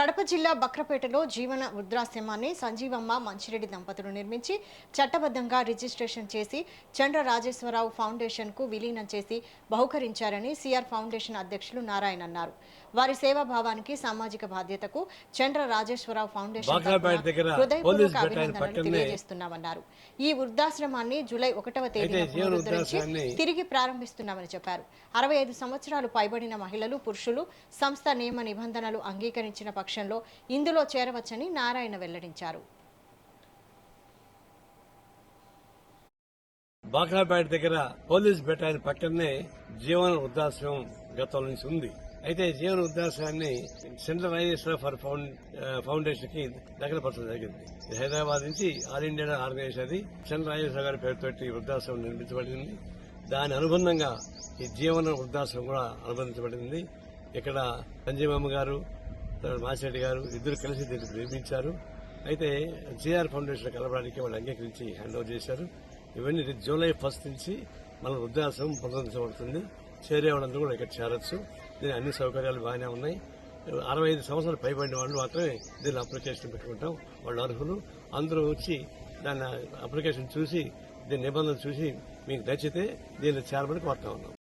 కడప జిల్లా బక్రపేటలో జీవన వృద్ధాశ్రమాన్ని సంజీవమ్మ మంచిరెడ్డి దంపతులు నిర్మించి చట్టబద్ధంగా రిజిస్ట్రేషన్ చేసి చంద్ర రాజేశ్వరరావు ఫౌండేషన్ కు విలీనం చేసి బహుకరించారని సిఆర్ ఫౌండేషన్ అధ్యక్షులు నారాయణ అన్నారు. వారి సేవాభావానికి సామాజిక బాధ్యతకు చంద్ర రాజేశ్వరరావు ఫౌండేషన్ హృదయపూర్వక అభినందనలు తెలియజేస్తున్నామన్నారు. ఈ వృద్ధాశ్రమాన్ని జూలై 1వ తేదీన పునరుద్ధరించి తిరిగి ప్రారంభిస్తున్నామని చెప్పారు. 65 సంవత్సరాలు పైబడిన మహిళలు, పురుషులు సంస్థ నియమ నిబంధనలు అంగీకరించిన పక్షంలో ఇందులో చేరవచ్చని నారాయణ వెల్లడించారు. బాక్రాపేట దగ్గర పోలీస్ బెటాలియన్ పక్కనే జీవన వృద్ధాశ్రమం గతం నుంచి ఉంది. అయితే జీవన వృద్ధాశ్రమాన్ని సెంట్రల్ రాజేశ్వర ఫర్ ఫౌండేషన్ కి దగ్గరపరచడం జరిగింది. హైదరాబాద్ నుంచి ఆల్ ఇండియా ఆర్గనైజేషన్ అది సెంట్రల్ రాజేశ్వర గారి పేరుతోటి వృద్ధాశ్రమం నిర్మించబడింది. దాని అనుబంధంగా ఈ జీవన వృద్ధాశ్రమం కూడా అనుబంధించబడింది. ఇక్కడ సంజీవమ్మ గారు, మాసిరెడ్డి గారు ఇద్దరు కలిసి దీన్ని నిర్మించారు. అయితే సిఆర్ ఫౌండేషన్ కలవడానికి వాళ్ళు అంగీకరించి హ్యాండ్ ఓవర్ చేశారు. ఇవన్నీ జూలై 1 నుంచి మన వృద్ధాశ్రమం పునరుద్ధరించబడుతుంది. చేరే వాళ్ళందరూ కూడా ఇక్కడ చేరొచ్చు. దీని అన్ని సౌకర్యాలు బాగానే ఉన్నాయి. 65 సంవత్సరాలు పైబడిన వాళ్ళు మాత్రమే దీన్ని అప్లికేషన్ పెట్టుకుంటాం. వాళ్ళు అర్హులు. అందరూ వచ్చి దాని అప్లికేషన్ చూసి దీని నిబంధనలు చూసి మీకు నచ్చితే దీన్ని చేరమని కోరుతా ఉన్నాం.